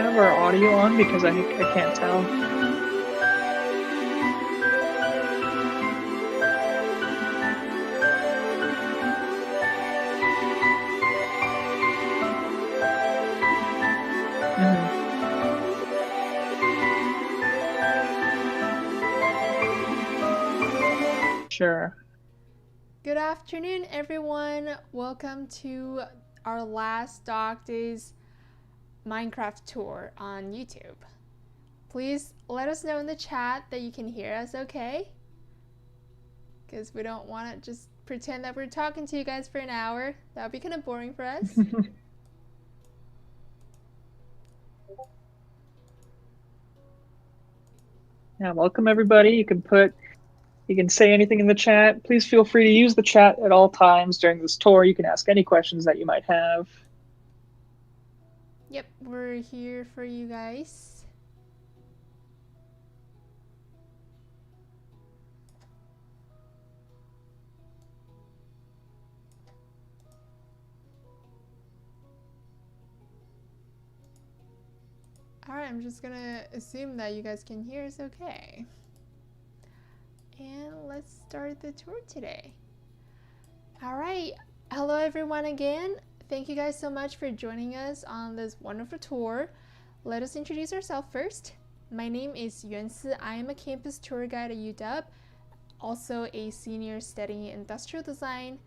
have our audio on? Because I can't tell. Sure. Good afternoon, everyone. Welcome to our last Dog Days Minecraft tour on YouTube. Please let us know in the chat that you can hear us okay, because we don't want to just pretend that we're talking to you guys for an hour. That would be kind of boring for us. Yeah, welcome everybody. You can say anything in the chat. Please feel free to use the chat at all times during this tour. You can ask any questions that you might have. Yep, we're here for you guys. Alright, I'm just gonna assume that you guys can hear us okay. And let's start the tour today. Alright, hello everyone again. Thank you guys so much for joining us on this wonderful tour. Let us introduce ourselves first. My name is Yuansi. I am a campus tour guide at UW, also a senior studying industrial design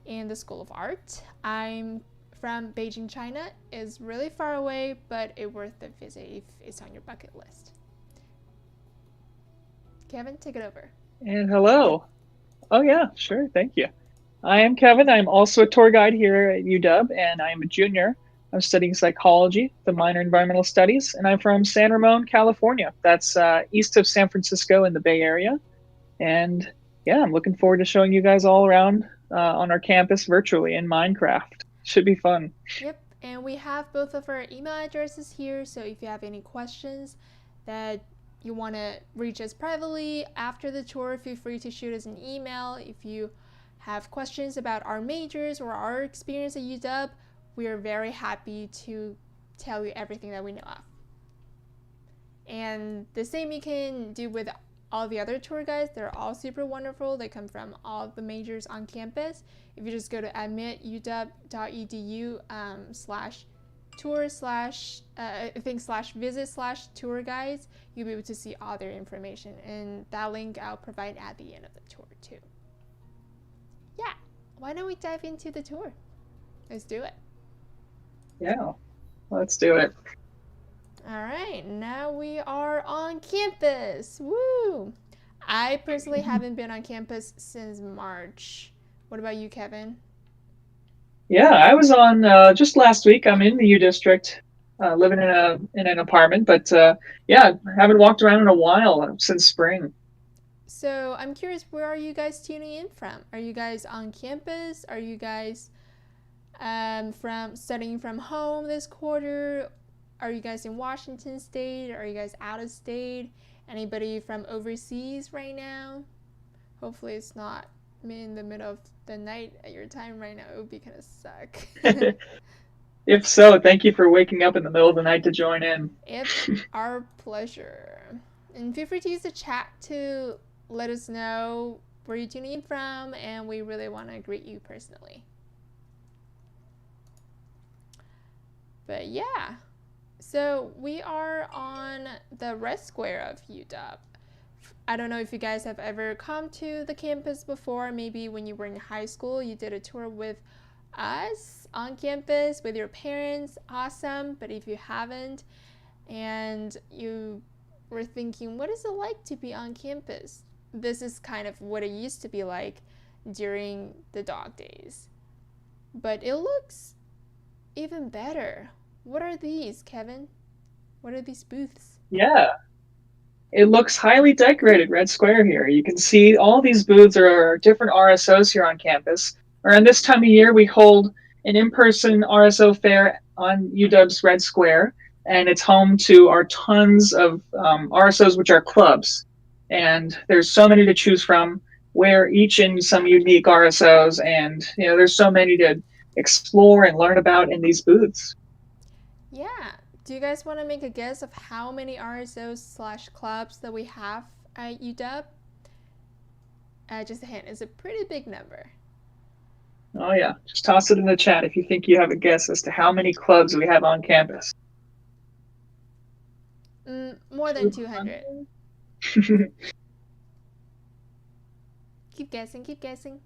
in the School of Art. I'm from Beijing, China. It's really far away, but it's worth the visit if it's on your bucket list. Kevin, take it over. And hello. Oh yeah, sure, thank you. I am Kevin. I'm also a tour guide here at UW, and I'm a junior. I'm studying psychology, the minor environmental studies, and I'm from San Ramon, California. That's east of San Francisco in the Bay Area. And yeah, I'm looking forward to showing you guys all around on our campus virtually in Minecraft. Should be fun. Yep, and we have both of our email addresses here, so if you have any questions that you want to reach us privately after the tour, feel free to shoot us an email. If you have questions about our majors or our experience at UW, we are very happy to tell you everything that we know of. And the same you can do with all the other tour guides. They're all super wonderful. They come from all the majors on campus. If you just go to admit.uw/tour/visit/tour guides, you'll be able to see all their information, and that link I'll provide at the end of the tour too. Yeah, why don't we dive into the tour? Let's do it. Yeah, let's do it. All right, now we are on campus. Woo! I personally haven't been on campus since March. What about you, Kevin? Yeah, I was on just last week. I'm in the U District, living in an apartment, but yeah, I haven't walked around in a while since spring. So I'm curious, where are you guys tuning in from? Are you guys on campus? Are you guys from studying from home this quarter? Are you guys in Washington State? Are you guys out of state? Anybody from overseas right now? Hopefully it's not me in the middle of the night at your time right now. It would be kind of suck. If so, thank you for waking up in the middle of the night to join in. It's our pleasure. And feel free to use the chat to let us know where you're tuning in from, and we really want to greet you personally. But yeah, so we are on the Red Square of UW. I don't know if you guys have ever come to the campus before. Maybe when you were in high school, you did a tour with us on campus with your parents. Awesome. But if you haven't and you were thinking, what is it like to be on campus? This is kind of what it used to be like during the dog days. But it looks even better. What are these, Kevin? What are these booths? Yeah, it looks highly decorated, Red Square here. You can see all these booths are different RSOs here on campus. Around this time of year, we hold an in-person RSO fair on UW's Red Square, and it's home to our tons of RSOs, which are clubs. And there's so many to choose from. We're each in some unique RSOs, and there's so many to explore and learn about in these booths. Yeah. Do you guys want to make a guess of how many RSOs/clubs that we have at UW? Just a hint, it's a pretty big number. Oh yeah, just toss it in the chat if you think you have a guess as to how many clubs we have on campus. More than 200. Keep guessing, keep guessing.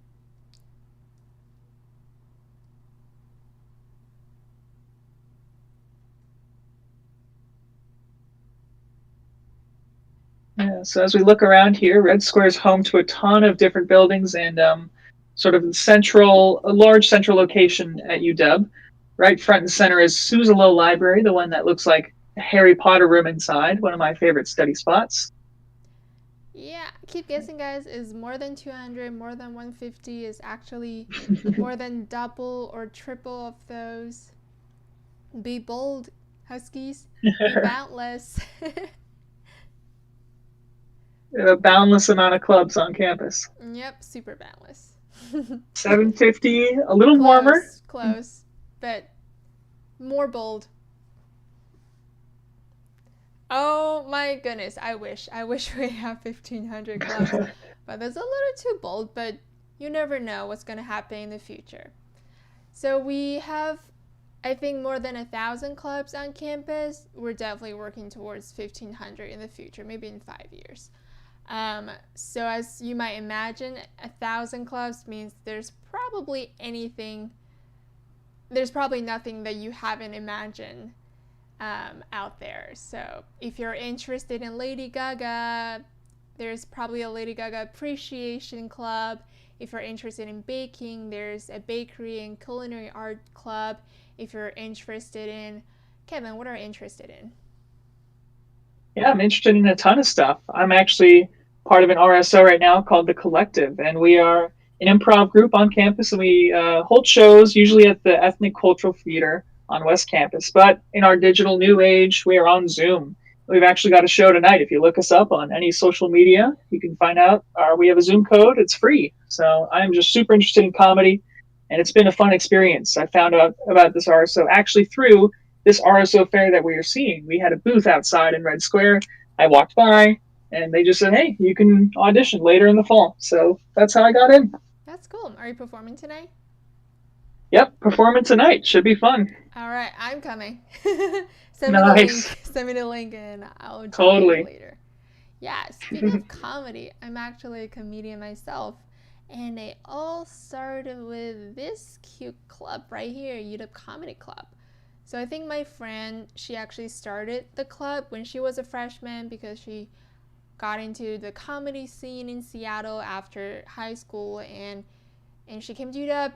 Yeah, so as we look around here, Red Square is home to a ton of different buildings and sort of a large central location at UW. Right front and center is Souza Library, the one that looks like a Harry Potter room inside, one of my favorite study spots. Yeah, keep guessing, guys. Is more than 200, more than 150, is actually more than double or triple of those. Be bold, Huskies. Be boundless. We have a boundless amount of clubs on campus. Yep, super boundless. 750, a little close, warmer. Close, but more bold. Oh my goodness, I wish we have 1,500 clubs, but that's a little too bold, but you never know what's going to happen in the future. So we have, I think, more than 1,000 clubs on campus. We're definitely working towards 1,500 in the future, maybe in 5 years. So as you might imagine, 1,000 clubs means there's probably nothing that you haven't imagined out there. So if you're interested in Lady Gaga, there's probably a Lady Gaga appreciation club. If you're interested in baking, there's a bakery and culinary art club. If you're interested in, Kevin, what are you interested in? Yeah, I'm interested in a ton of stuff. I'm actually part of an RSO right now called The Collective, and we are an improv group on campus, and we hold shows usually at the Ethnic Cultural Theater on West Campus. But in our digital new age, we are on Zoom. We've actually got a show tonight. If you look us up on any social media, you can find out we have a Zoom code. It's free. So I'm just super interested in comedy, and it's been a fun experience. I found out about this RSO actually through this RSO fair that we are seeing. We had a booth outside in Red Square. I walked by, and they just said, hey, you can audition later in the fall. So that's how I got in. That's cool. Are you performing tonight? Yep, performing tonight. Should be fun. All right, I'm coming. Nice. Send me the link and I'll join Totally. you later. Yeah, speaking of comedy, I'm actually a comedian myself. And it all started with this cute club right here, UW Comedy Club. So I think my friend, she actually started the club when she was a freshman because she got into the comedy scene in Seattle after high school, and she came to UW,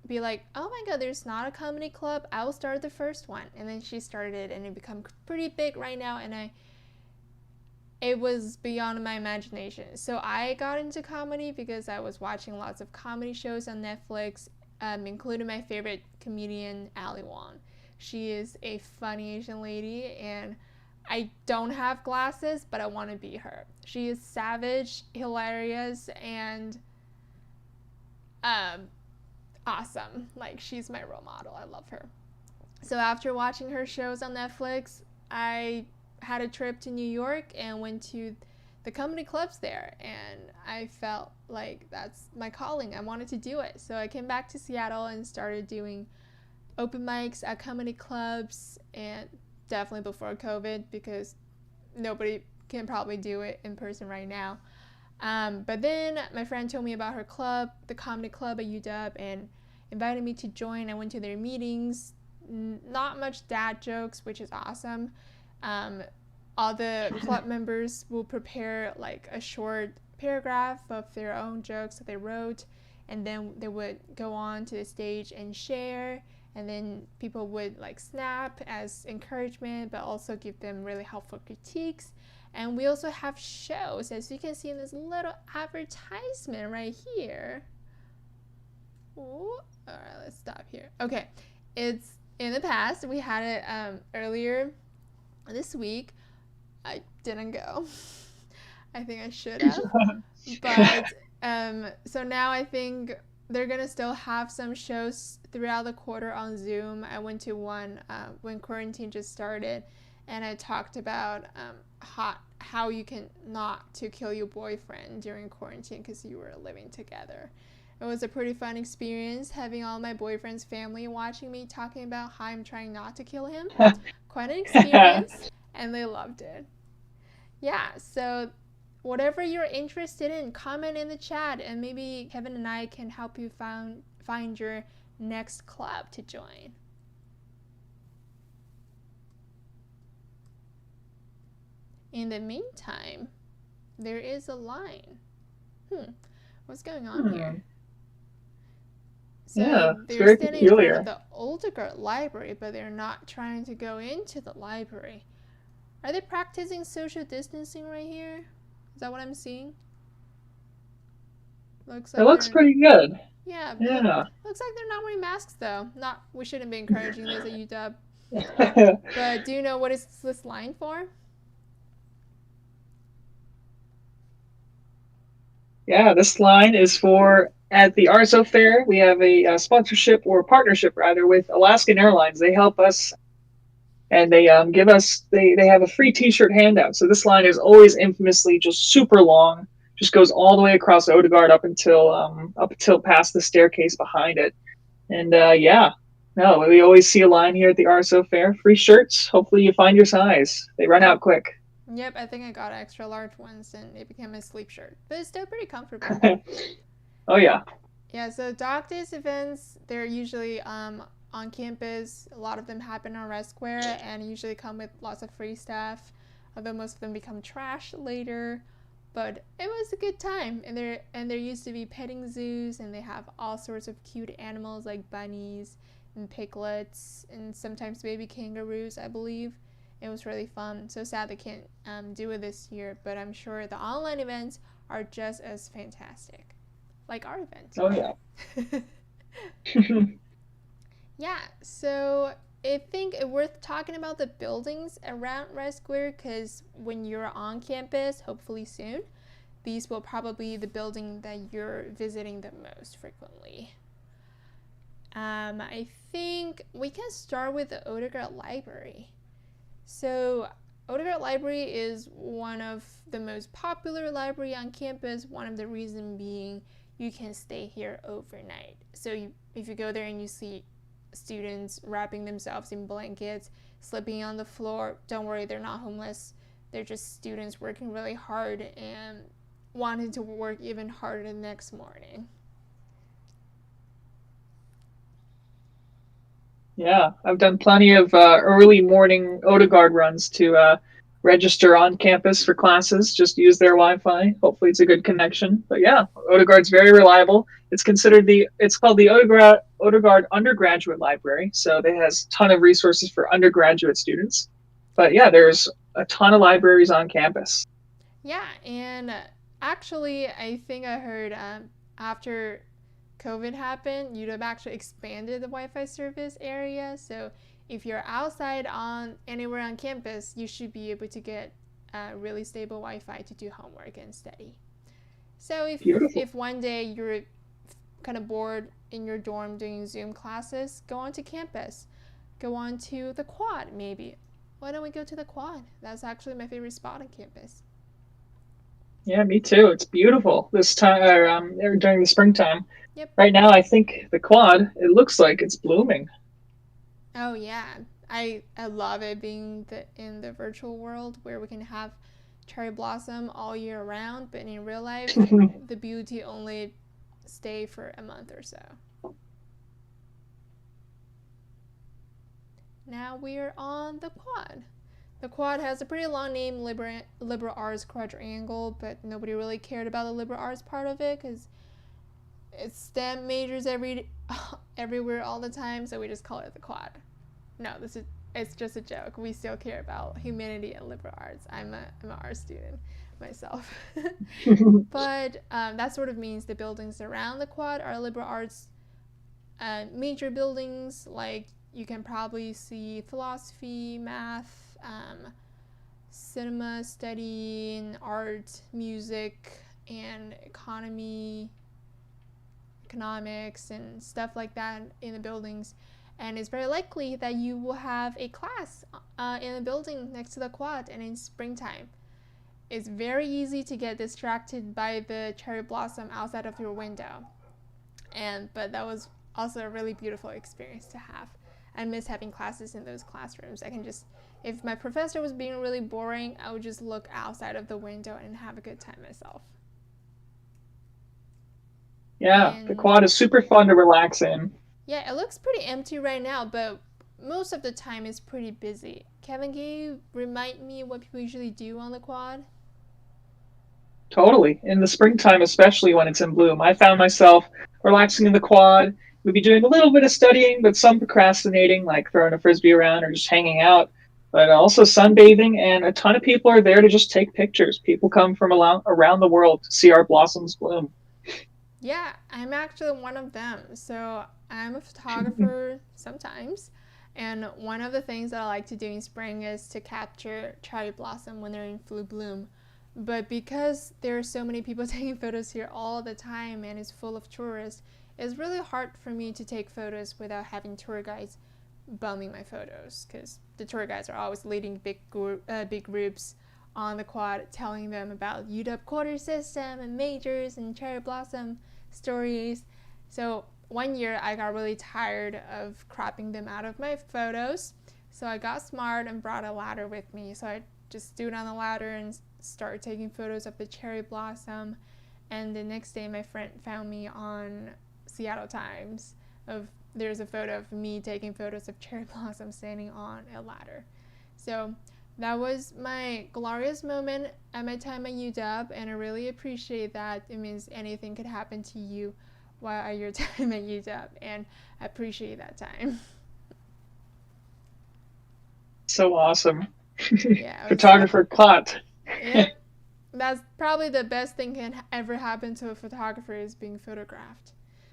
be like, oh my god, there's not a comedy club, I will start the first one. And then she started it, and it became pretty big right now, and it was beyond my imagination. So I got into comedy because I was watching lots of comedy shows on Netflix, including my favorite comedian, Ali Wong. She is a funny Asian lady, and I don't have glasses, but I want to be her. She is savage, hilarious, and awesome. Like, she's my role model. I love her. So after watching her shows on Netflix, I had a trip to New York and went to the comedy clubs there, and I felt like that's my calling. I wanted to do it. So I came back to Seattle and started doing open mics at comedy clubs, and definitely before COVID, because nobody can probably do it in person right now. But then my friend told me about her club, the comedy club at UW, and invited me to join. I went to their meetings. Not much dad jokes, which is awesome. All the club members will prepare like a short paragraph of their own jokes that they wrote, and then they would go on to the stage and share, and then people would like snap as encouragement, but also give them really helpful critiques. And we also have shows, as you can see in this little advertisement right here. Ooh, all right, let's stop here. Okay, it's in the past. We had it earlier this week. I didn't go. I think I should have. But so now I think they're gonna still have some shows throughout the quarter on Zoom. I went to one when quarantine just started, and I talked about how you can not to kill your boyfriend during quarantine because you were living together. It was a pretty fun experience having all my boyfriend's family watching me talking about how I'm trying not to kill him. Quite an experience, and they loved it. Yeah, so whatever you're interested in, comment in the chat, and maybe Kevin and I can help you find your next club to join. In the meantime, there is a line. What's going on here? So yeah, they're standing in front of the Odegaard Library, but they're not trying to go into the library. Are they practicing social distancing right here? Is that what I'm seeing? It looks pretty good. Yeah. Yeah. Looks like they're not wearing masks though. We shouldn't be encouraging this at UW. But do you know what is this line for? Yeah, this line is for at the RSO Fair. We have a sponsorship or partnership rather with Alaskan Airlines. They help us and they give us they have a free T-shirt handout. So this line is always infamously just super long, just goes all the way across Odegaard up until past the staircase behind it. And yeah, no, we always see a line here at the RSO Fair. Free shirts. Hopefully you find your size. They run out quick. Yep, I think I got extra large ones and it became a sleep shirt, but it's still pretty comfortable. Oh yeah. Yeah, so Dog Days events, they're usually on campus. A lot of them happen on Red Square and usually come with lots of free stuff, although most of them become trash later. But it was a good time, and there used to be petting zoos, and they have all sorts of cute animals like bunnies and piglets and sometimes baby kangaroos, I believe. It was really fun. So sad they can't do it this year, but I'm sure the online events are just as fantastic. Like our event. Oh yeah. Yeah, so I think it's worth talking about the buildings around Red Square because when you're on campus, hopefully soon, these will probably be the building that you're visiting the most frequently. I think we can start with the Odegaard Library. So Odegaard Library is one of the most popular library on campus, one of the reasons being you can stay here overnight. So if you go there and you see students wrapping themselves in blankets, sleeping on the floor, don't worry, they're not homeless. They're just students working really hard and wanting to work even harder the next morning. Yeah, I've done plenty of early morning Odegaard runs to register on campus for classes. Just use their Wi-Fi. Hopefully, it's a good connection. But yeah, Odegaard's very reliable. It's called the Odegaard Undergraduate Library. So it has a ton of resources for undergraduate students. But yeah, there's a ton of libraries on campus. Yeah, and actually, I think I heard after COVID happened, UW actually expanded the Wi-Fi service area. So if you're outside on anywhere on campus, you should be able to get really stable Wi-Fi to do homework and study. So if one day you're kind of bored in your dorm doing Zoom classes, go on to campus. Go on to the quad maybe. Why don't we go to the quad? That's actually my favorite spot on campus. Yeah, me too. It's beautiful this time during the springtime. Yep. Right now, I think the quad, it looks like it's blooming. Oh, yeah. I love it being in the virtual world where we can have cherry blossom all year round, but in real life, the beauty only stay for a month or so. Now we're on the quad. The quad has a pretty long name, Liberal Arts Quadrangle, but nobody really cared about the liberal arts part of it because it's STEM majors everywhere all the time, so we just call it the quad. No, it's just a joke. We still care about humanity and liberal arts. I'm an art student myself. But that sort of means the buildings around the quad are liberal arts major buildings. Like you can probably see philosophy, math, cinema study, art, music, and economics economics and stuff like that in the buildings. And it's very likely that you will have a class in a building next to the quad and in springtime. It's very easy to get distracted by the cherry blossom outside of your window. But that was also a really beautiful experience to have. I miss having classes in those classrooms. I can just, if my professor was being really boring, I would just look outside of the window and have a good time myself. Yeah, the quad is super fun to relax in. Yeah, it looks pretty empty right now, but most of the time it's pretty busy. Kevin, can you remind me what people usually do on the quad? Totally. In the springtime, especially when it's in bloom, I found myself relaxing in the quad. We'd be doing a little bit of studying, but some procrastinating, like throwing a frisbee around or just hanging out. But also sunbathing, and a ton of people are there to just take pictures. People come from around the world to see our blossoms bloom. Yeah, I'm actually one of them. So I'm a photographer sometimes. And one of the things that I like to do in spring is to capture cherry blossom when they're in full bloom. But because there are so many people taking photos here all the time and it's full of tourists, it's really hard for me to take photos without having tour guides bumming my photos, because the tour guides are always leading big groups on the quad, telling them about UW quarter system and majors and cherry blossom stories. So one year I got really tired of cropping them out of my photos, so I got smart and brought a ladder with me. So I just stood on the ladder and started taking photos of the cherry blossom. And the next day my friend found me on Seattle Times there's a photo of me taking photos of cherry blossom standing on a ladder. So that was my glorious moment at my time at UW, and I really appreciate that. It means anything could happen to you while at your time at UW, and I appreciate that time. So awesome. Yeah, Photographer caught. Yep. That's probably the best thing can ever happen to a photographer, is being photographed.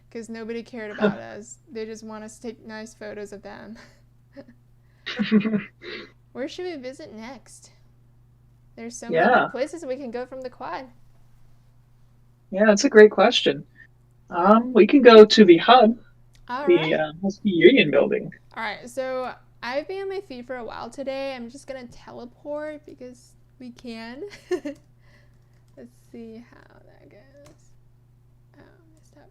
Because nobody cared about us. They just want us to take nice photos of them. Where should we visit next? There's so many places we can go from the quad. Yeah, that's a great question. We can go to the hub, the Husky Union building. All right, so I've been on my feet for a while today. I'm just going to teleport because we can. Let's see how that goes. Oh, messed up.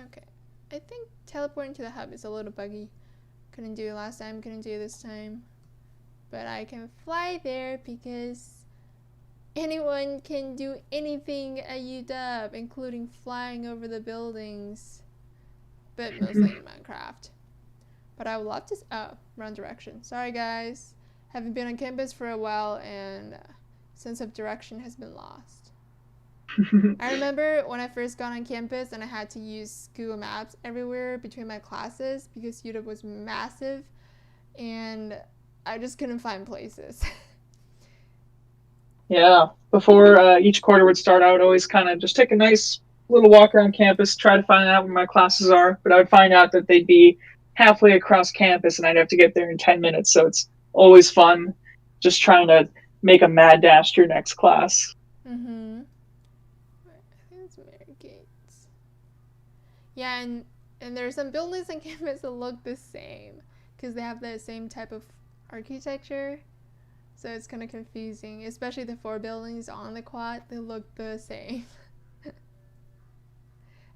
Okay, I think teleporting to the hub is a little buggy. Couldn't do it last time, couldn't do it this time. But I can fly there because anyone can do anything at UW, including flying over the buildings. But mostly in Minecraft. But I would love to... Oh, wrong direction. Sorry, guys. Haven't been on campus for a while, and sense of direction has been lost. I remember when I first got on campus and I had to use Google Maps everywhere between my classes because UW was massive, and I just couldn't find places. Yeah. Before each quarter would start, I would always kind of just take a nice little walk around campus, try to find out where my classes are, but I would find out that they'd be halfway across campus and I'd have to get there in 10 minutes. So it's always fun just trying to make a mad dash to your next class. Mm-hmm. I think it's Mary Gates. Yeah, and there's some buildings on campus that look the same because they have the same type of architecture. So it's kind of confusing, especially the 4 buildings on the quad, they look the same.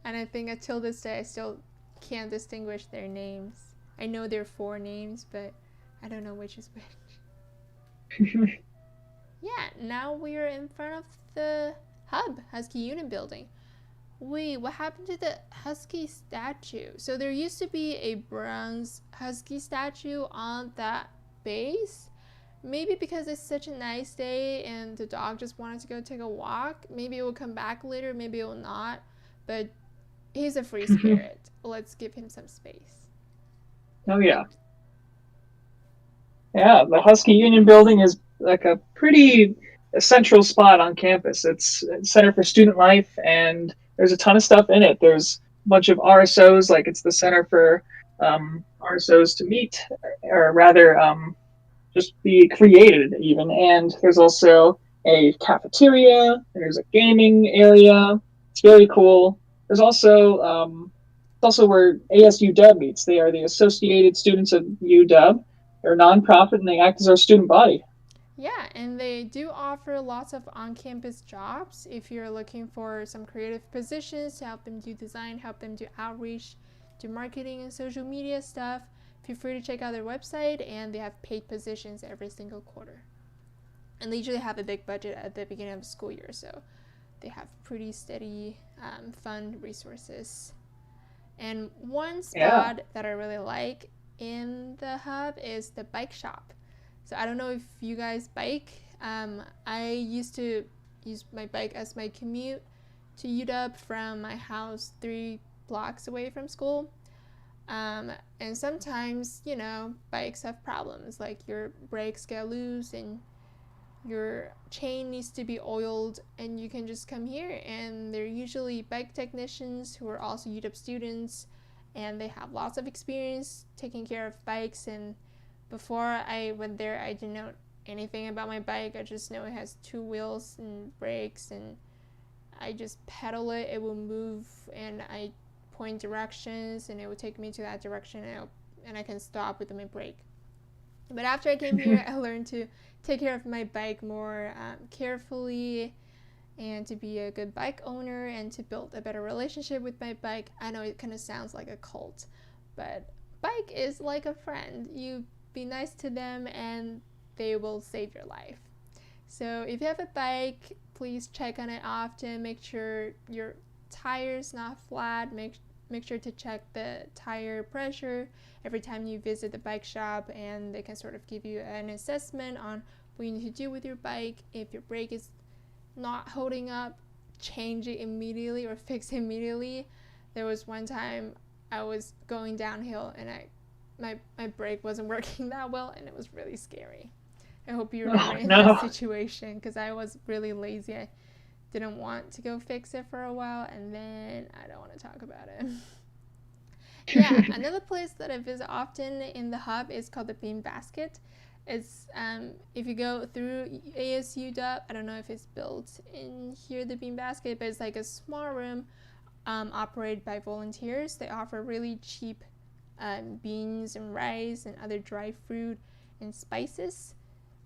And I think until this day, I still can't distinguish their names. I know there are 4 names, but I don't know which is which. Yeah, now we are in front of the hub, Husky Union building. Wait, what happened to the Husky statue? So there used to be a bronze Husky statue on that base. Maybe because it's such a nice day and the dog just wanted to go take a walk. Maybe it will come back later, maybe it will not. But he's a free spirit. Let's give him some space. Oh, yeah. Yeah, the Husky Union building is like a pretty central spot on campus. It's a center for student life, and there's a ton of stuff in it. There's a bunch of RSOs, like it's the center for RSOs to meet, or rather just be created even. And there's also a cafeteria. There's a gaming area. It's very cool. There's also it's also where ASUW meets. They are the Associated Students of UW. They're a nonprofit and they act as our student body. Yeah, and they do offer lots of on-campus jobs if you're looking for some creative positions to help them do design, help them do outreach, do marketing and social media stuff. Feel free to check out their website, and they have paid positions every single quarter. And they usually have a big budget at the beginning of the school year, so they have pretty steady fund resources. And one Yeah. spot that I really like in the hub is the bike shop. So I don't know if you guys bike. I used to use my bike as my commute to UW from my house 3 blocks away from school. And sometimes, bikes have problems, like your brakes get loose and your chain needs to be oiled, and you can just come here, and they're usually bike technicians who are also UW students, and they have lots of experience taking care of bikes. And before I went there, I didn't know anything about my bike. I just know it has 2 wheels and brakes, and I just pedal it, it will move, and I point directions, and it will take me to that direction, and I can stop with my brake. But after I came here, I learned to take care of my bike more carefully, and to be a good bike owner, and to build a better relationship with my bike. I know it kind of sounds like a cult, but bike is like a friend. You be nice to them and they will save your life. So if you have a bike, please check on it often. Make sure your tire's not flat. Make sure to check the tire pressure every time you visit the bike shop, and they can sort of give you an assessment on what you need to do with your bike. If your brake is not holding up, change it immediately or fix it immediately. There was one time I was going downhill and my brake wasn't working that well, and it was really scary. I hope you remember in that situation, because I was really lazy. I didn't want to go fix it for a while, and then I don't want to talk about it. Yeah, another place that I visit often in the hub is called the Bean Basket. It's if you go through ASU I don't know if it's built in here, the Bean Basket, but it's like a small room operated by volunteers. They offer really cheap beans and rice and other dry fruit and spices.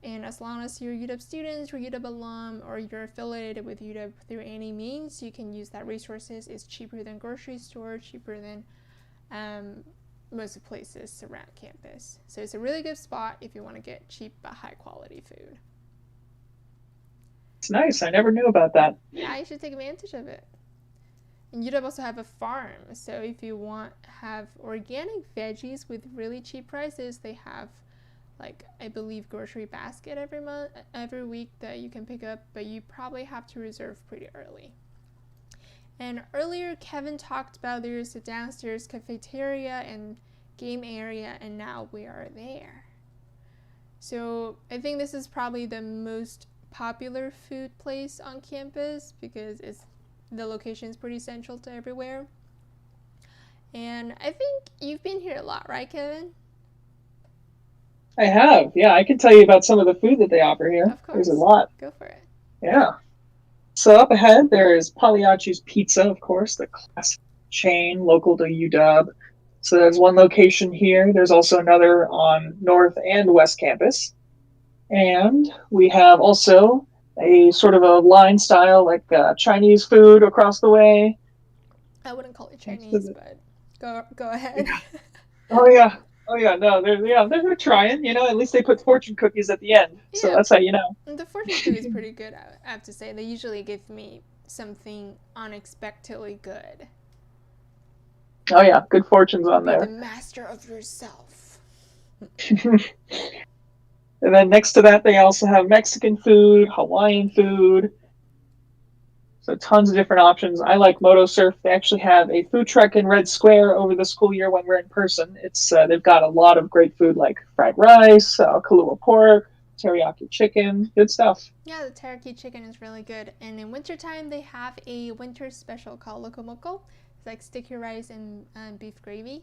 And as long as you're UW students or UW alum, or you're affiliated with UW through any means, you can use that resources. It's cheaper than grocery store, cheaper than most of the places around campus. So it's a really good spot if you want to get cheap but high quality food. It's nice. I never knew about that. Yeah, you should take advantage of it. And UW also have a farm, so if you want to have organic veggies with really cheap prices, they have, like, I believe grocery basket every week that you can pick up, but you probably have to reserve pretty early. And earlier Kevin talked about there's a downstairs cafeteria and game area, and now we are there. So I think this is probably the most popular food place on campus because the location is pretty central to everywhere. And I think you've been here a lot, right, Kevin? I have. Yeah, I can tell you about some of the food that they offer here. Of There's a course. lot. Go for it. Yeah. So up ahead, there is Poliaci's Pizza, of course, the classic chain local to UW. So there's one location here. There's also another on North and West Campus. And we have also a sort of a line style, like Chinese food across the way. I wouldn't call it Chinese, but go ahead. Oh yeah, oh yeah. No, they're trying. At least they put fortune cookies at the end, so Yeah, that's how you know. the fortune cookie is pretty good, I have to say. They usually give me something unexpectedly good. Oh yeah, good fortunes on Be the there. master of yourself. And then next to that, they also have Mexican food, Hawaiian food. So tons of different options. I like Moto Surf. They actually have a food truck in Red Square over the school year when we're in person. It's they've got a lot of great food like fried rice, Kahlua pork, teriyaki chicken, good stuff. Yeah, the teriyaki chicken is really good. And in wintertime, they have a winter special called Loco Moco. It's like sticky rice and beef gravy.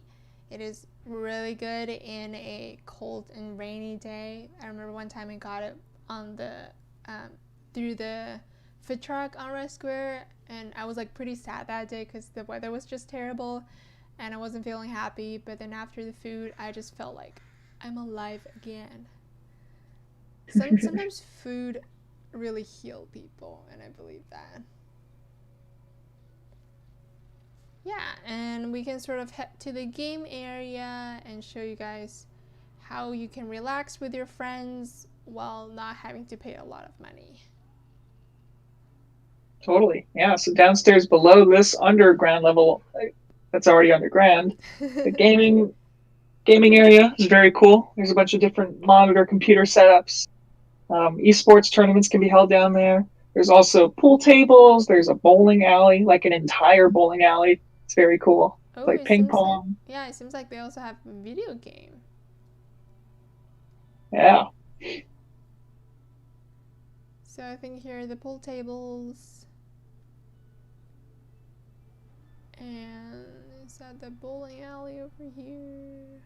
It is really good in a cold and rainy day. I remember one time I got it on the through the food truck on Red Square, and I was like pretty sad that day because the weather was just terrible and I wasn't feeling happy. But then after the food, I just felt like I'm alive again. Sometimes food really heal people, and I believe that. Yeah, and we can sort of head to the game area and show you guys how you can relax with your friends while not having to pay a lot of money. Totally. Yeah. So downstairs below this underground level that's already underground, the gaming area is very cool. There's a bunch of different monitor computer setups. Esports tournaments can be held down there. There's also pool tables. There's a bowling alley, like an entire bowling alley. It's very cool. It's Oh, like it ping seems like, pong. yeah, it seems like they also have a video game. Yeah. So I think here are the pool tables. And is that the bowling alley over here?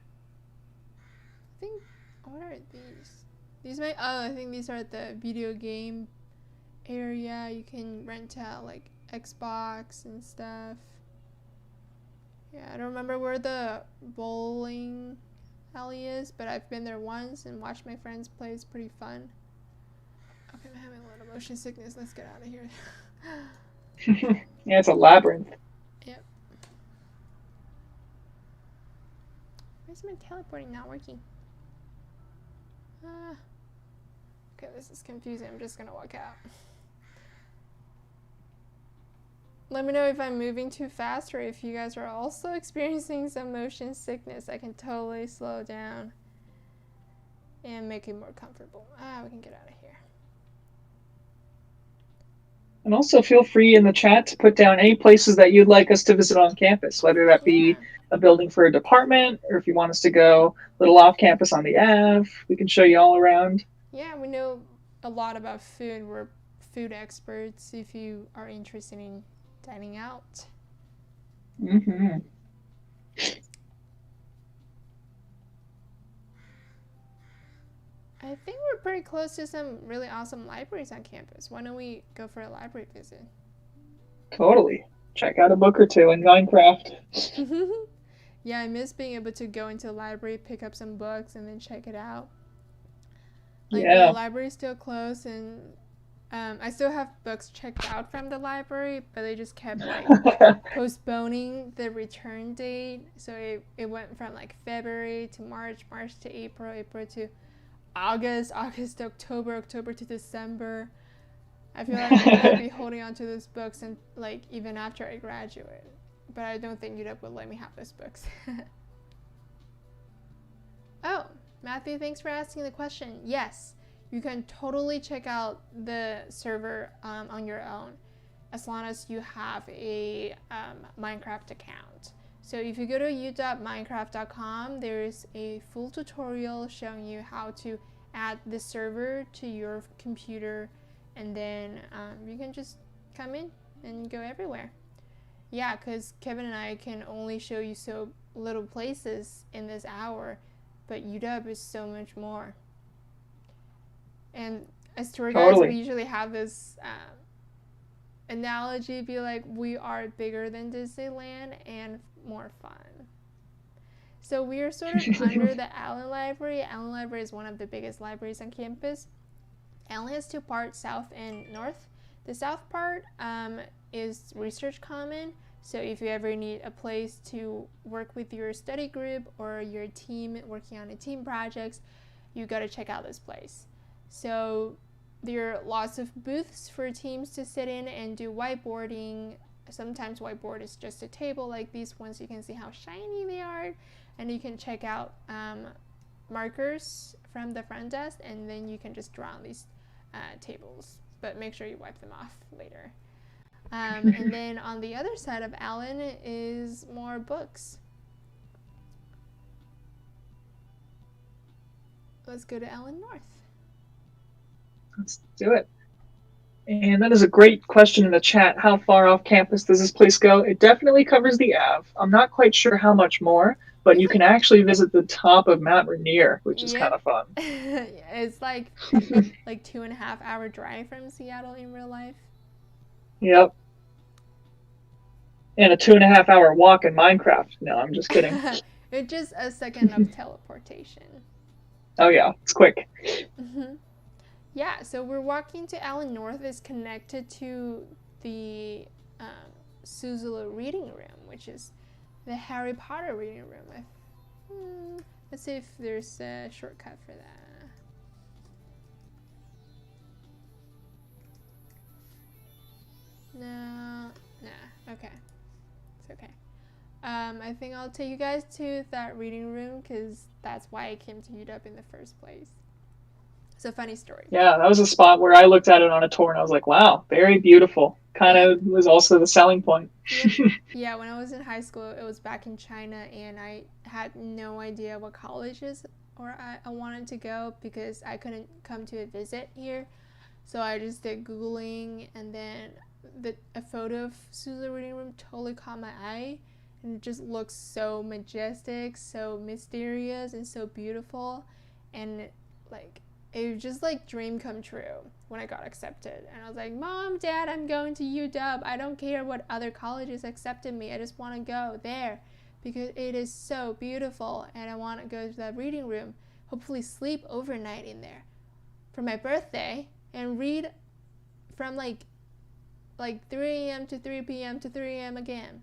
I think, what are these? I think these are the video game area. You can rent out like Xbox and stuff. Yeah, I don't remember where the bowling alley is, but I've been there once and watched my friends play. It's pretty fun. Okay, I'm having a lot of motion sickness. Let's get out of here. Yeah, it's a labyrinth. Yep. Where's my teleporting not working? Okay, this is confusing. I'm just gonna walk out. Let me know if I'm moving too fast or if you guys are also experiencing some motion sickness. I can totally slow down and make it more comfortable. We can get out of here. And also feel free in the chat to put down any places that you'd like us to visit on campus, whether that be a building for a department or if you want us to go a little off campus on the Ave. We can show you all around. Yeah, we know a lot about food. We're food experts if you are interested in dining out. Mm-hmm. I think we're pretty close to some really awesome libraries on campus. Why don't we go for a library visit? Totally. Check out a book or two in Minecraft. Yeah, I miss being able to go into the library, pick up some books, and then check it out. Like, yeah. The library's still closed, and I still have books checked out from the library, but they just kept like postponing the return date. So it went from like February to March, March to April, April to August, August to October, October to December. I feel like I'm gonna be holding on to those books and like even after I graduate. But I don't think UW will let me have those books. Oh, Matthew, thanks for asking the question. Yes, you can totally check out the server on your own as long as you have a Minecraft account. So if you go to udubminecraft.com, there's a full tutorial showing you how to add the server to your computer, and then you can just come in and go everywhere. Yeah, because Kevin and I can only show you so little places in this hour, but UW is so much more. And as tour guides, we usually have this analogy, be like, we are bigger than Disneyland and more fun. So we are sort of under the Allen Library. Allen Library is one of the biggest libraries on campus. Allen has two parts, south and north. The south part is Research Common. So if you ever need a place to work with your study group or your team working on a team projects, you got to check out this place. So there are lots of booths for teams to sit in and do whiteboarding. Sometimes whiteboard is just a table like these ones. You can see how shiny they are, and you can check out markers from the front desk, and then you can just draw on these tables, but make sure you wipe them off later. And then on the other side of Allen is more books. Let's go to Allen North. Let's do it. And that is a great question in the chat. How far off campus does this place go? It definitely covers the Ave. I'm not quite sure how much more, but you can Really? actually visit the top of Mount Rainier, which is kind Yep. of fun. It's like 2.5 hour drive from Seattle in real life. Yep. And a 2.5 hour walk in Minecraft. No, I'm just kidding. It's just a second of teleportation. Oh yeah, it's quick. Yeah, so we're walking to Allen North is connected to the Souza reading room, which is the Harry Potter reading room. Let's see if there's a shortcut for that. No, okay, it's okay. I think I'll take you guys to that reading room because that's why I came to UW in the first place. It's a funny story. Yeah, that was a spot where I looked at it on a tour and I was like, wow, very beautiful. Kind Yep. of was also the selling point. Yep. Yeah, when I was in high school, it was back in China, and I had no idea what colleges or I wanted to go because I couldn't come to a visit here. So I just did Googling, and then a photo of Souza Reading Room totally caught my eye. And it just looks so majestic, so mysterious, and so beautiful. And like, it was just like dream come true when I got accepted. And I was like, Mom, Dad, I'm going to UW. I don't care what other colleges accepted me. I just want to go there because it is so beautiful, and I want to go to that reading room, hopefully sleep overnight in there for my birthday and read from like 3 a.m. to 3 p.m. to 3 a.m. again.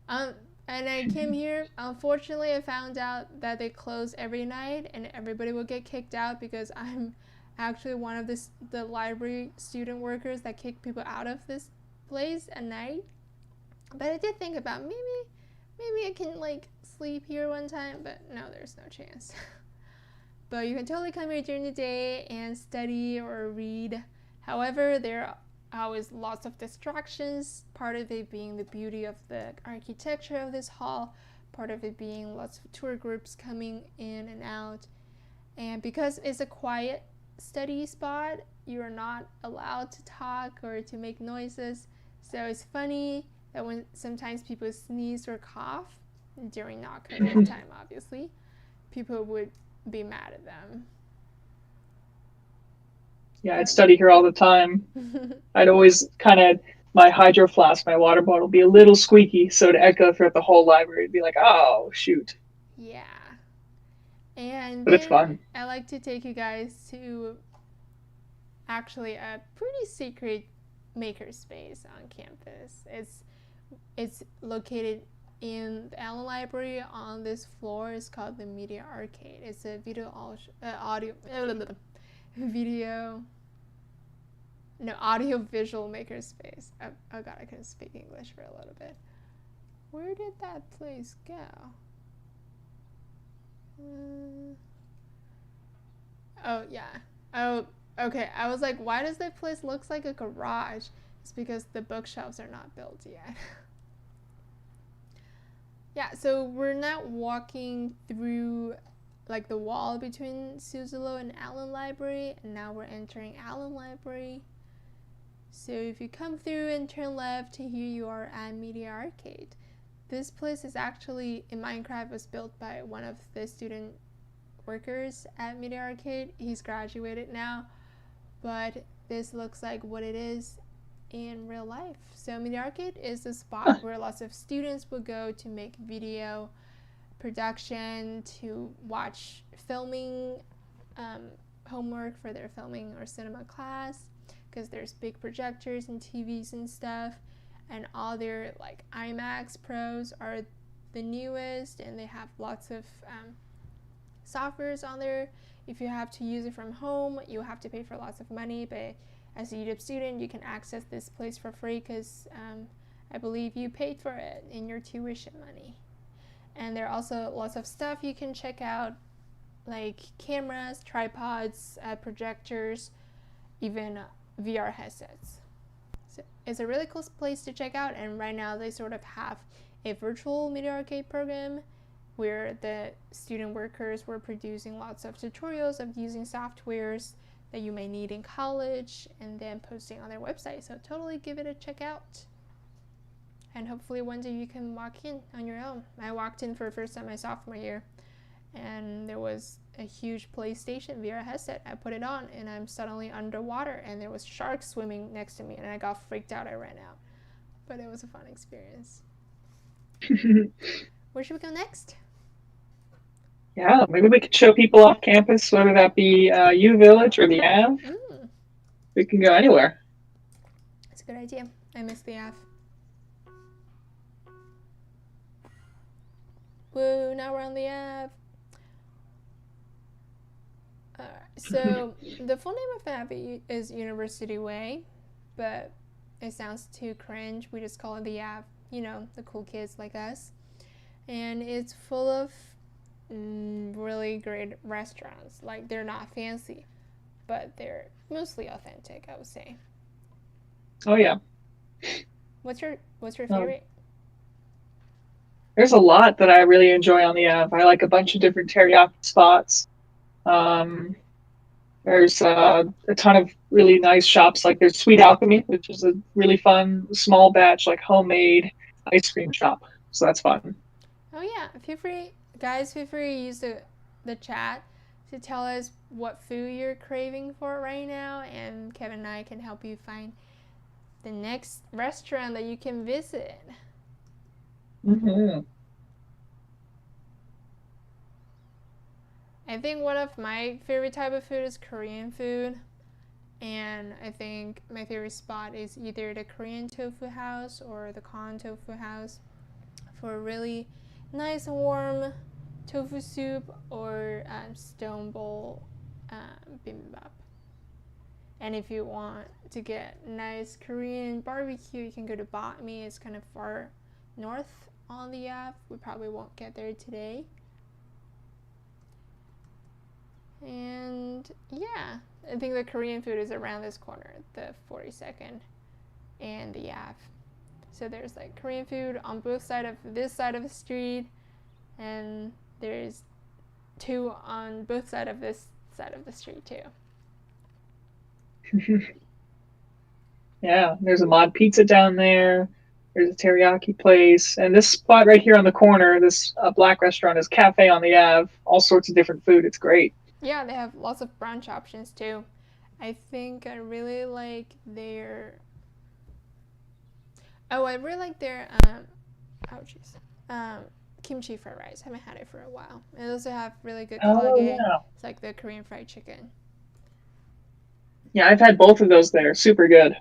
And I came here. Unfortunately, I found out that they close every night, and everybody will get kicked out because I'm actually one of the library student workers that kick people out of this place at night. But I did think about maybe I can like sleep here one time, but no, there's no chance. But you can totally come here during the day and study or read. However, there are always lots of distractions, part of it being the beauty of the architecture of this hall, part of it being lots of tour groups coming in and out. And because it's a quiet study spot, you're not allowed to talk or to make noises. So it's funny that when sometimes people sneeze or cough during not COVID time, obviously, people would be mad at them. Yeah, I'd study here all the time. I'd always kind of, my hydro flask, my water bottle, be a little squeaky, so to echo throughout the whole library, it'd be like, oh, shoot. Yeah. And But it's then fun. I like to take you guys to actually a pretty secret makerspace on campus. It's located in the Allen Library on this floor. It's called the Media Arcade. It's a audio visual makerspace. Oh god, I couldn't speak English for a little bit. Where did that place go? Oh yeah. Oh, okay. I was like, why does that place look like a garage? It's because the bookshelves are not built yet. Yeah, so we're not walking through like the wall between Souza and Allen Library, and now we're entering Allen Library. So if you come through and turn left, here you are at Media Arcade. This place is actually, in Minecraft, was built by one of the student workers at Media Arcade. He's graduated now, but this looks like what it is in real life. So Media Arcade is a spot where lots of students will go to make video production, to watch filming, homework for their filming or cinema class, because there's big projectors and TVs and stuff, and all their like IMAX Pros are the newest, and they have lots of softwares on there. If you have to use it from home, you have to pay for lots of money, but as a UW student, you can access this place for free because I believe you paid for it in your tuition money. And there are also lots of stuff you can check out, like cameras, tripods, projectors, even VR headsets. So it's a really cool place to check out, and right now they sort of have a virtual Media Arcade program where the student workers were producing lots of tutorials of using softwares that you may need in college and then posting on their website. So totally give it a check out. And hopefully one day you can walk in on your own. I walked in for the first time my sophomore year, and there was a huge PlayStation VR headset. I put it on and I'm suddenly underwater, and there was sharks swimming next to me, and I got freaked out. I ran out. But it was a fun experience. Where should we go next? Yeah, maybe we could show people off campus, whether that be U Village or the Ave. We can go anywhere. That's a good idea. I miss the Ave. Woo, now we're on the Ave. So the full name of the Ave is University Way, but it sounds too cringe. We just call it the Ave, you know, the cool kids like us. And it's full of really great restaurants. Like, they're not fancy, but they're mostly authentic, I would say. Oh yeah. What's your favorite? There's a lot that I really enjoy on the Ave. I like a bunch of different teriyaki spots. There's a ton of really nice shops. Like there's Sweet Alchemy, which is a really fun small batch, like homemade ice cream shop. So that's fun. Oh yeah, feel free to use the chat to tell us what food you're craving for right now, and Kevin and I can help you find the next restaurant that you can visit. Mm-hmm. I think one of my favorite type of food is Korean food, and I think my favorite spot is either the Korean tofu house or the Korean tofu house for a really nice and warm tofu soup or stone bowl bibimbap. And if you want to get nice Korean barbecue, you can go to Banh Mi. It's kind of far north on the Ave. We probably won't get there today. And yeah, I think the Korean food is around this corner, the 42nd and the Ave. So there's like Korean food on both sides of this side of the street, and there's two on both sides of this side of the street too. Yeah, there's a Mod Pizza down there. There's a teriyaki place. And this spot right here on the corner, this black restaurant, is Cafe on the Ave. All sorts of different food. It's great. Yeah, they have lots of brunch options too. I think I really like their... Oh, I really like their... kimchi fried rice. I haven't had it for a while. And they also have really good karaage. Yeah. It's like the Korean fried chicken. Yeah, I've had both of those there. Super good.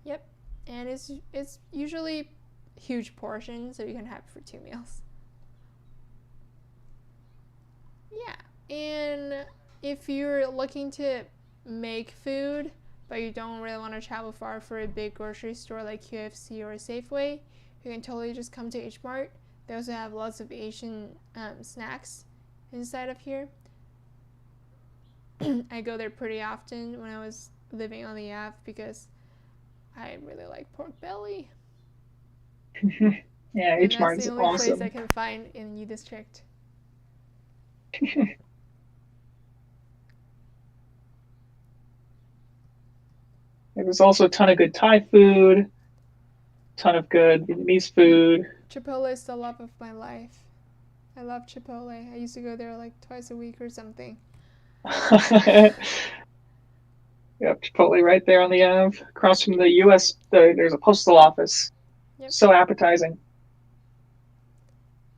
Yep. And it's usually huge portions, so you can have it for 2 meals. Yeah. And if you're looking to make food, but you don't really want to travel far for a big grocery store like QFC or Safeway, you can totally just come to H-Mart. They also have lots of Asian snacks inside of here. I go there pretty often when I was living on the Ave because I really like pork belly. Yeah, H-Mart's awesome. That's the only place I can find in U District. There's also a ton of good Thai food, a ton of good Vietnamese food. Chipotle is the love of my life. I love Chipotle. I used to go there like twice a week or something. Yep, Chipotle right there on the Ave. Across from the U.S., there's a postal office. Yep. So appetizing.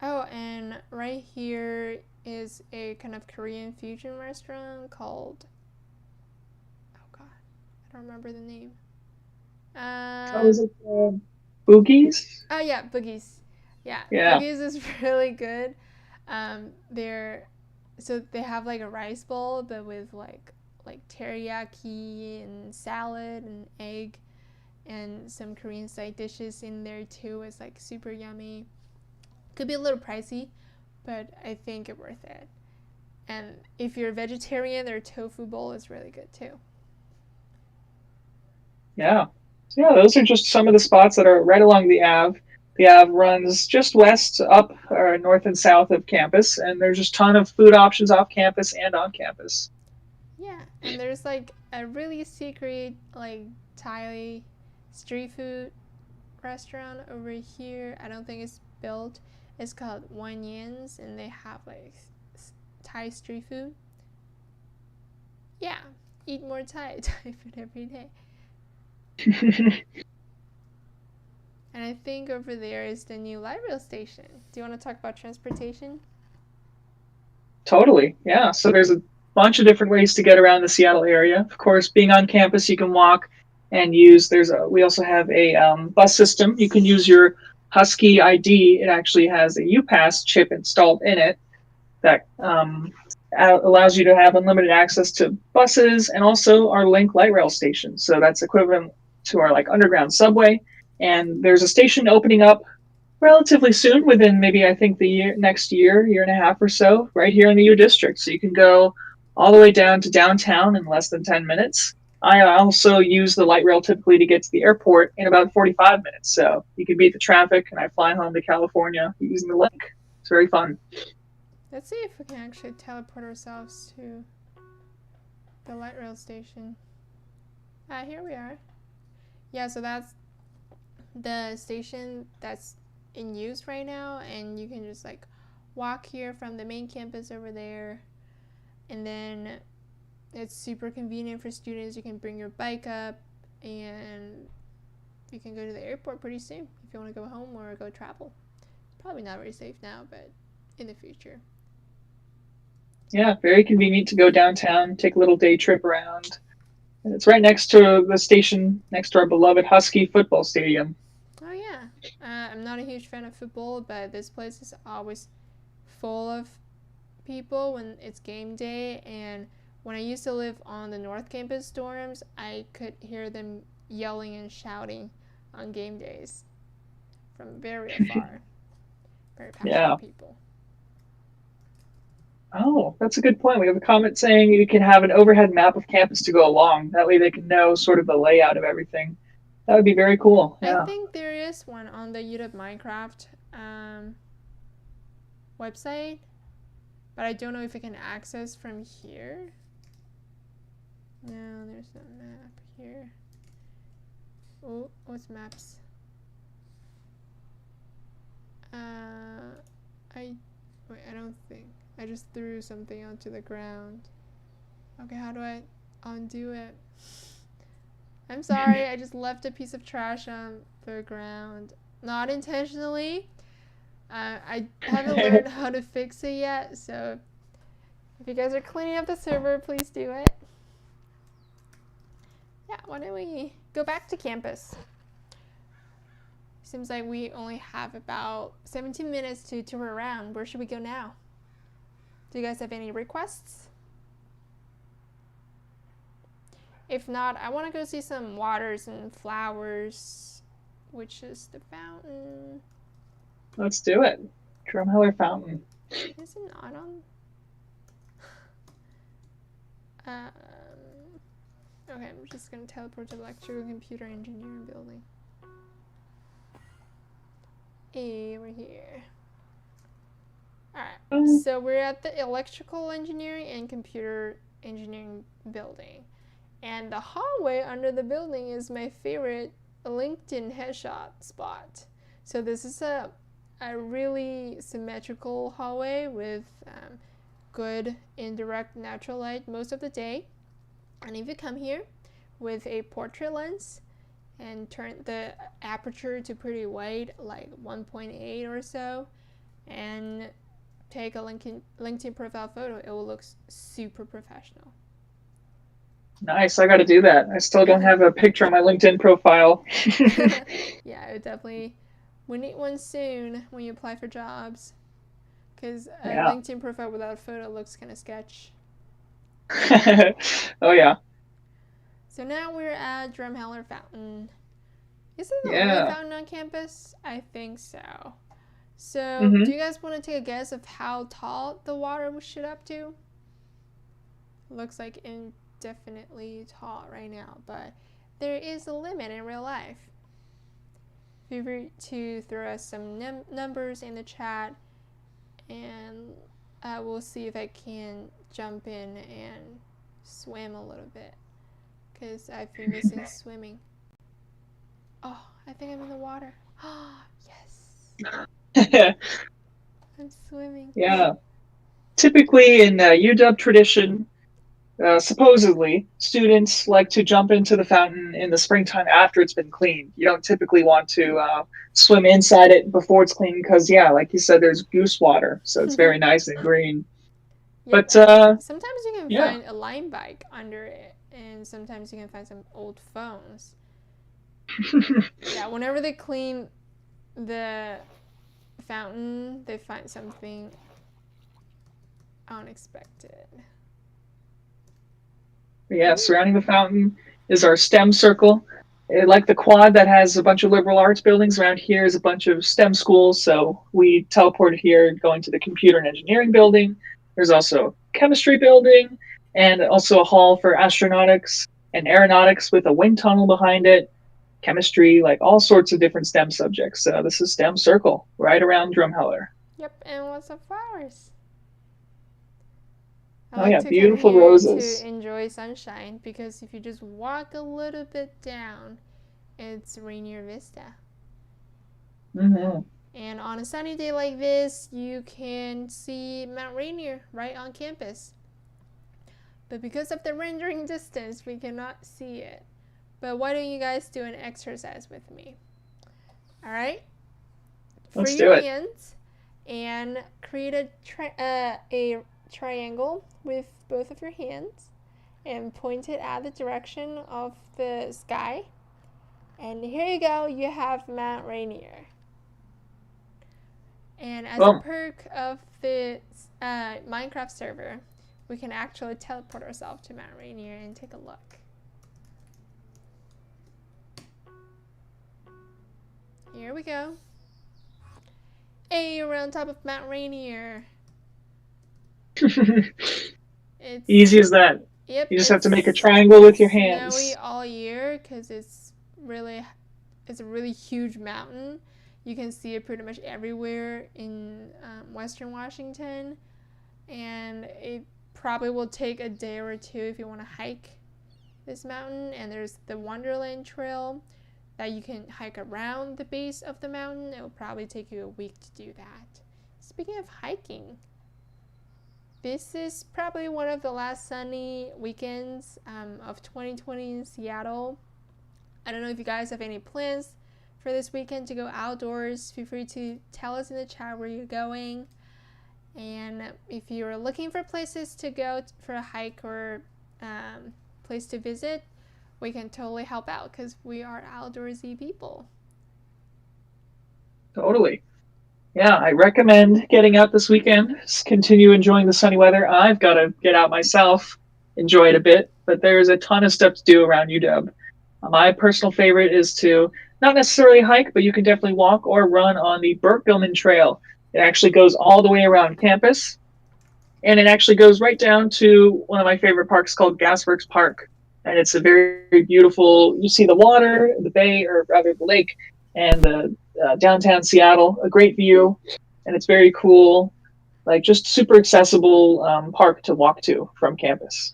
Oh, and right here is a kind of Korean fusion restaurant called... Oh, God. I don't remember the name. Is it Boogies? Oh, yeah, Boogies. Yeah, Boogies is really good. So they have like a rice bowl, but with like teriyaki and salad and egg and some Korean side dishes in there too. It's like super yummy. Could be a little pricey, but I think it's worth it. And if you're a vegetarian, their tofu bowl is really good too. Yeah. So yeah, those are just some of the spots that are right along the Ave. The Ave runs just west, up, or north and south of campus, and there's just a ton of food options off campus and on campus. Yeah, and there's like a really secret, like, Thai street food restaurant over here. I don't think it's built. It's called One Yin's, and they have, like, Thai street food. Yeah, eat more Thai food every day. And I think over there is the new light rail station. Do you want to talk about transportation? Totally. Yeah. So there's a bunch of different ways to get around the Seattle area. Of course, being on campus, you can walk and use. We also have a bus system. You can use your Husky ID. It actually has a UPass chip installed in it that allows you to have unlimited access to buses and also our Link light rail station. So that's equivalent to our like underground subway. And there's a station opening up relatively soon, within maybe I think next year and a half or so, right here in the U District. So you can go all the way down to downtown in less than 10 minutes. I also use the light rail typically to get to the airport in about 45 minutes. So you can beat the traffic, and I fly home to California using the Link. It's very fun. Let's see if we can actually teleport ourselves to the light rail station. Here we are. Yeah, so that's the station that's in use right now, and you can just like walk here from the main campus over there, and then it's super convenient for students. You can bring your bike up, and you can go to the airport pretty soon if you want to go home or go travel. Probably not very safe now, but in the future. Yeah, very convenient to go downtown, take a little day trip around. And it's right next to the station, next to our beloved Husky football stadium. Oh yeah, I'm not a huge fan of football, but this place is always full of people when it's game day. And when I used to live on the North Campus dorms, I could hear them yelling and shouting on game days from very far. Very passionate people. Oh, that's a good point. We have a comment saying you can have an overhead map of campus to go along. That way they can know sort of the layout of everything. That would be very cool. Yeah. I think there is one on the Udubminecraft website, but I don't know if I can access from here. No, there's no map here. Oh, what's maps? I don't think. I just threw something onto the ground. Okay, how do I undo it? I'm sorry, I just left a piece of trash on the ground. Not intentionally. I haven't learned how to fix it yet, so if you guys are cleaning up the server, please do it. Yeah, why don't we go back to campus? Seems like we only have about 17 minutes to tour around. Where should we go now? Do you guys have any requests? If not, I want to go see some waters and flowers, which is the fountain. Let's do it. Drumheller Fountain. Is it not on? Okay, I'm just going to teleport to the electrical computer engineering building. Hey, we're here. Alright, so we're at the electrical engineering and computer engineering building. And the hallway under the building is my favorite LinkedIn headshot spot. So this is a really symmetrical hallway with good indirect natural light most of the day. And if you come here with a portrait lens and turn the aperture to pretty wide, like 1.8 or so, and take a LinkedIn profile photo, it will look super professional. Nice. I got to do that. I still don't have a picture on my LinkedIn profile. Yeah, I definitely. We need one soon when you apply for jobs, because a LinkedIn profile without a photo looks kind of sketch. Oh yeah. So now we're at Drumheller Fountain. Is it the only fountain on campus? I think so. So, do you guys want to take a guess of how tall the water will shoot up to? Looks like indefinitely tall right now, but there is a limit in real life. Feel free to throw us some numbers in the chat, and we'll see if I can jump in and swim a little bit. because I've been missing swimming. Oh, I think I'm in the water. Oh, yes. I'm swimming. Yeah. Typically in UW tradition, supposedly, students like to jump into the fountain in the springtime after it's been cleaned. You don't typically want to swim inside it before it's clean because, yeah, like you said, there's goose water, so it's very nice and green. Yep, But and sometimes you can yeah, find a Lime bike under it, and sometimes you can find some old phones. Yeah, whenever they clean the fountain, they find something unexpected. yeah, surrounding the fountain is our STEM circle. Like the quad that has a bunch of liberal arts buildings, around here is a bunch of STEM schools. So we teleported here going to the computer and engineering building. There's also a chemistry building and also a hall for astronautics and aeronautics with a wind tunnel behind it, chemistry, like all sorts of different STEM subjects. So this is STEM circle right around Drumheller. Yep, and lots of flowers. I Oh like yeah, to come beautiful here to roses. enjoy sunshine because if you just walk a little bit down, it's Rainier Vista. Mm-hmm. And on a sunny day like this, you can see Mount Rainier right on campus. But because of the rendering distance, we cannot see it. But why don't you guys do an exercise with me? All right? Free Let's do your it. hands and create a triangle with both of your hands and point it at the direction of the sky. And here you go, you have Mount Rainier. And as a Well, perk of the Minecraft server, we can actually teleport ourselves to Mount Rainier and take a look. Here we go. Hey, we're on top of Mount Rainier. It's easy as that. Yep, You just have to make a it's triangle with your snowy hands. all year because it's a really huge mountain. You can see it pretty much everywhere in Western Washington, and it probably will take a day or two if you want to hike this mountain. And there's the Wonderland Trail that you can hike around the base of the mountain. It will probably take you a week to do that. Speaking of hiking, this is probably one of the last sunny weekends of 2020 in Seattle. I don't know if you guys have any plans for this weekend to go outdoors. Feel free to tell us in the chat where you're going. And if you're looking for places to go for a hike or place to visit, we can totally help out because we are outdoorsy people. Totally. Yeah, I recommend getting out this weekend. Just continue enjoying the sunny weather. I've got to get out myself, enjoy it a bit, but there's a ton of stuff to do around UW. My personal favorite is to not necessarily hike, but you can definitely walk or run on the Burke-Gilman Trail. It actually goes all the way around campus, and it actually goes right down to one of my favorite parks called Gasworks Park. And it's a very beautiful, you see the water, the bay, or rather the lake, and the downtown Seattle, a great view. And it's very cool, like just super accessible park to walk to from campus.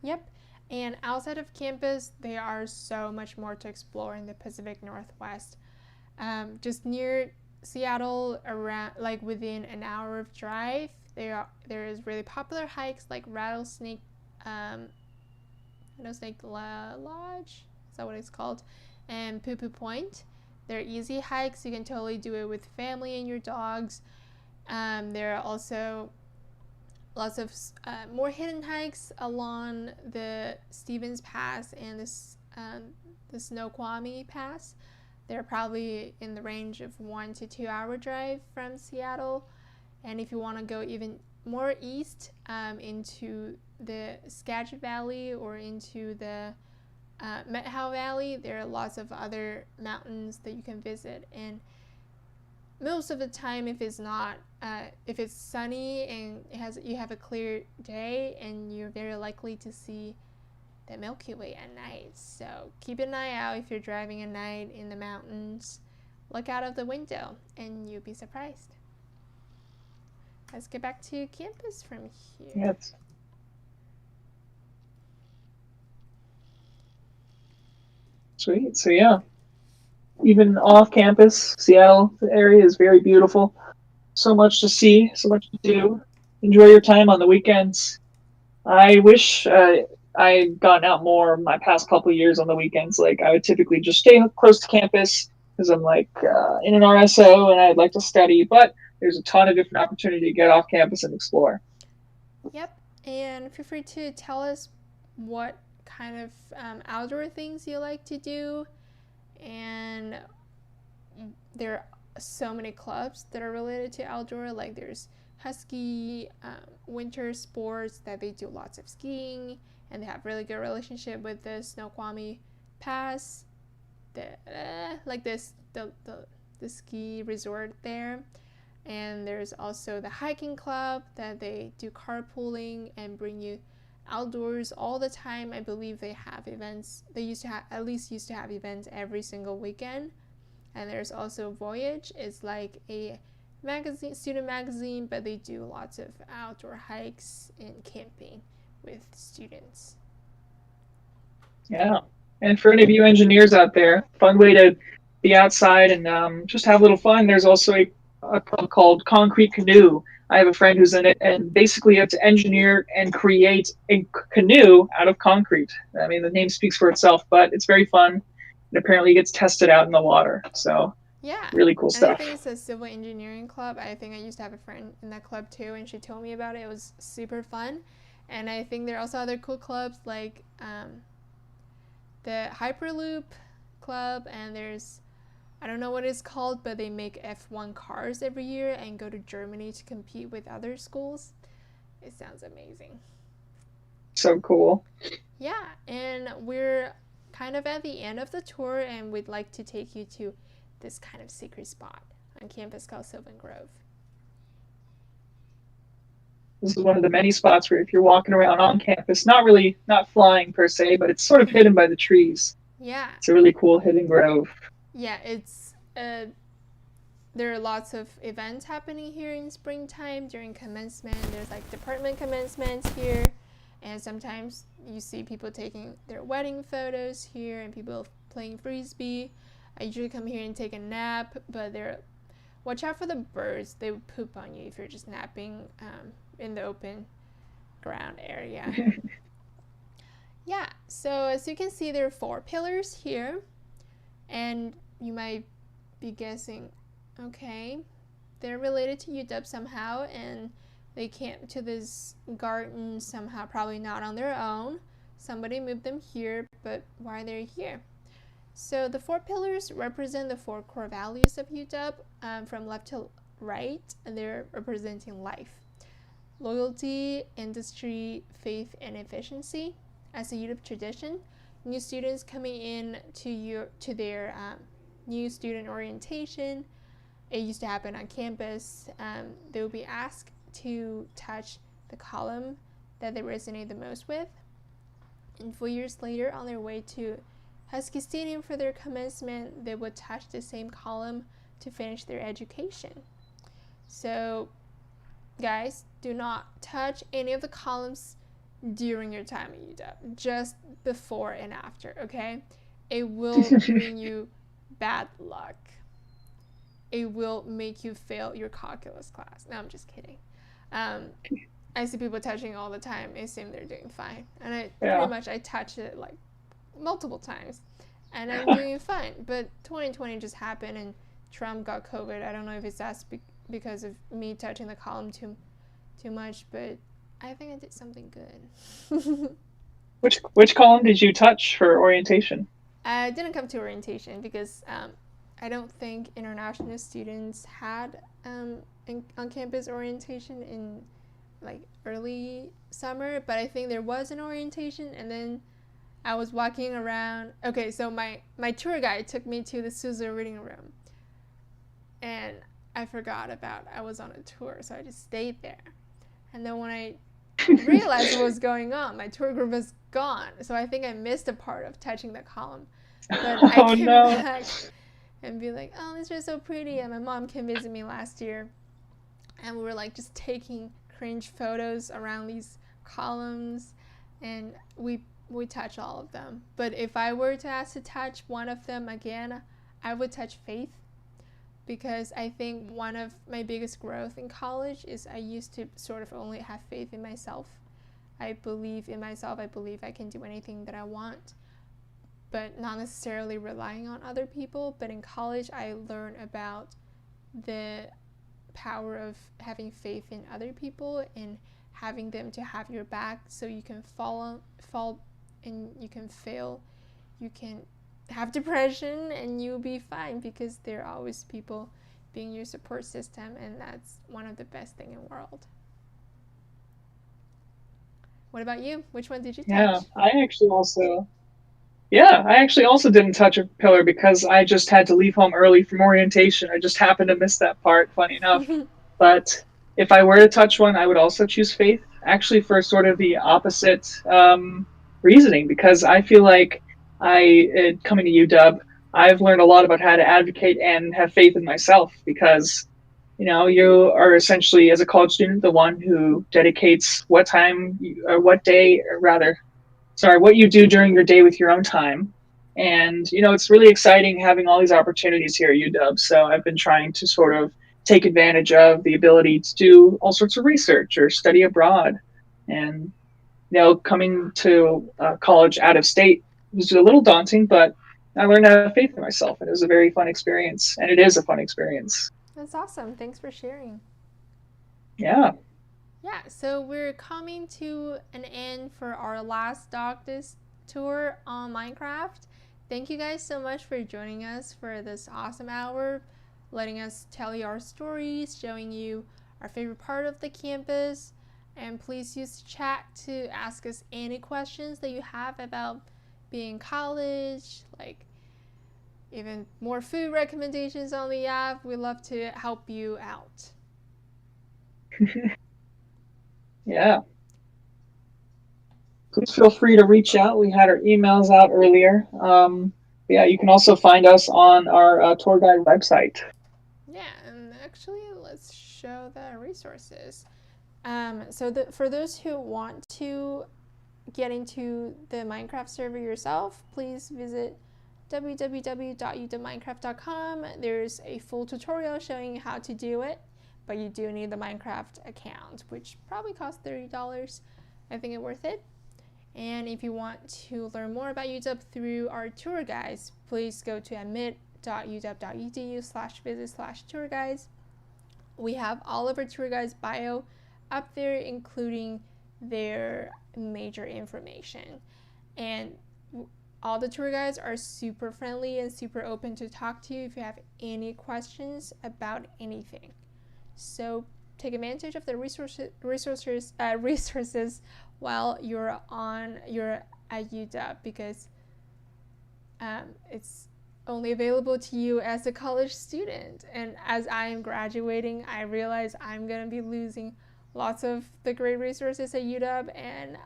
Yep. And outside of campus, there are so much more to explore in the Pacific Northwest. Just near Seattle, around like within an hour of drive, there is really popular hikes like Rattlesnake Lodge. Is that what it's called? And Poo Poo Point. They're easy hikes. You can totally do it with family and your dogs. There are also lots of more hidden hikes along the Stevens Pass and the Snoqualmie Pass. They're probably in the range of 1 to 2 hour drive from Seattle. And if you want to go even more east into the Skagit Valley or into the Methow Valley, there are lots of other mountains that you can visit. And most of the time, if it's sunny and you have a clear day, and you're very likely to see the Milky Way at night. So keep an eye out if you're driving at night in the mountains. Look out of the window and you'll be surprised. Let's get back to campus from here. Yes. Sweet. So yeah, even off campus, Seattle area is very beautiful. So much to see, so much to do. Enjoy your time on the weekends. I wish I had gotten out more my past couple of years on the weekends. Like I would typically just stay close to campus because I'm like in an RSO and I'd like to study, but there's a ton of different opportunity to get off campus and explore. Yep. And feel free to tell us what kind of outdoor things you like to do. And there are so many clubs that are related to outdoor. Like there's Husky winter sports that they do lots of skiing, and they have really good relationship with the Snoqualmie Pass, the like this the ski resort there. And there's also the hiking club that they do carpooling and bring you outdoors all the time. I believe they have events. They used to have at least used to have events every single weekend. And there's also Voyage. It's like a magazine, student magazine, but they do lots of outdoor hikes and camping with students. Yeah. And for any of you engineers out there, fun way to be outside and just have a little fun. There's also a club called Concrete Canoe. I have a friend who's in it, and basically you have to engineer and create a canoe out of concrete. I mean, the name speaks for itself, but it's very fun. And apparently it gets tested out in the water. So Yeah. really cool And I stuff. think it's a civil engineering club. I think I used to have a friend in that club too, and she told me about it. It was super fun. And I think there are also other cool clubs like the Hyperloop Club, and there's, I don't know what it's called, but they make F1 cars every year and go to Germany to compete with other schools. It sounds amazing. So cool. Yeah, and we're kind of at the end of the tour, and we'd like to take you to this kind of secret spot on campus called Silvan Grove. This is one of the many spots where if you're walking around on campus, not flying per se, but it's sort of hidden by the trees. Yeah, It's a really cool hidden grove. yeah, it's there are lots of events happening here in springtime during commencement. There's like department commencements here, and sometimes you see people taking their wedding photos here and people playing frisbee. I usually come here and take a nap, but watch out for the birds. They would poop on you if you're just napping in the open ground area. Yeah, so as you can see, there are 4 pillars here, and you might be guessing, okay, they're related to UW somehow, and they came to this garden somehow, probably not on their own. Somebody moved them here, but why they're here? So the 4 pillars represent the 4 core values of UW from left to right, and they're representing life. Loyalty, industry, faith, and efficiency. As a UW tradition, new students coming in to their new student orientation, it used to happen on campus, they will be asked to touch the column that they resonate the most with. And 4 years later, on their way to Husky Stadium for their commencement, they would touch the same column to finish their education. So, guys, do not touch any of the columns during your time at UW, just before and after, okay? It will bring you bad luck. It will make you fail your calculus class. No, I'm just kidding. I see people touching all the time. I assume they're doing fine. And pretty much I touch it like multiple times, and I'm doing fine. But 2020 just happened, and Trump got COVID. I don't know if it's that's because of me touching the column too much, but I think I did something good. Which column did you touch for orientation? I didn't come to orientation because I don't think international students had on-campus orientation in like early summer, but I think there was an orientation, and then I was walking around. Okay, so my tour guide took me to the Souza reading room, and I forgot about I was on a tour, so I just stayed there. And then when I realized what was going on, my tour group was gone, so I think I missed a part of touching the column. But I came back and be like, oh, this is so pretty, and my mom came visit me last year, and we were like just taking cringe photos around these columns, and we we touch all of them. But if I were to ask to touch one of them again, I would touch faith, because I think one of my biggest growth in college is I used to sort of only have faith in myself. I believe in myself. I believe I can do anything that I want, but not necessarily relying on other people. But in college, I learned about the power of having faith in other people and having them to have your back, so you can fall and you can fail, you can have depression, and you'll be fine, because there are always people being your support system, and that's one of the best things in the world. What about you? Which one did you touch? I actually also didn't touch a pillar because I just had to leave home early from orientation. I just happened to miss that part, funny enough. But if I were to touch one, I would also choose faith, actually for sort of the opposite reasoning, because I feel like coming to UW, I've learned a lot about how to advocate and have faith in myself, because you are essentially, as a college student, the one who dedicates what you do during your day with your own time. And, it's really exciting having all these opportunities here at UW. So I've been trying to sort of take advantage of the ability to do all sorts of research or study abroad. And, coming to college out of state was a little daunting, but I learned to have faith in myself. And it was a very fun experience. And it is a fun experience. That's awesome. Thanks for sharing. Yeah. Yeah, so we're coming to an end for our last Doctus tour on Minecraft. Thank you guys so much for joining us for this awesome hour, letting us tell you our stories, showing you our favorite part of the campus. And please use the chat to ask us any questions that you have about being in college, like even more food recommendations on the app. We'd love to help you out. Yeah. Please feel free to reach out. We had our emails out earlier. Yeah, you can also find us on our tour guide website. Yeah, and actually, let's show the resources. For those who want to get into the Minecraft server yourself, please visit www.udubminecraft.com. There's a full tutorial showing you how to do it, but you do need the Minecraft account, which probably costs $30. I think it's worth it. And if you want to learn more about UW through our tour guides, please go to admit.uw.edu/visit/tour guides. We have all of our tour guides' bio up there, including their major information. And all the tour guides are super friendly and super open to talk to you if you have any questions about anything. So take advantage of the resources while you're at UW, because it's only available to you as a college student. And as I am graduating, I realize I'm going to be losing lots of the great resources at UW, and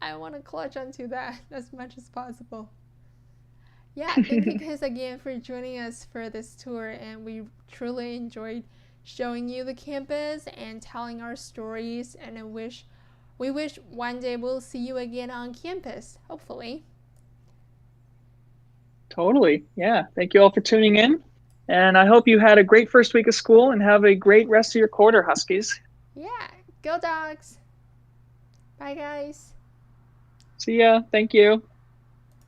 I want to clutch onto that as much as possible. Yeah, thank you guys again for joining us for this tour, and we truly enjoyed showing you the campus and telling our stories, and we wish one day we'll see you again on campus, hopefully. Totally. Yeah. Thank you all for tuning in. And I hope you had a great first week of school and have a great rest of your quarter, Huskies. Yeah. Go Dogs. Bye, guys. See ya. Thank you.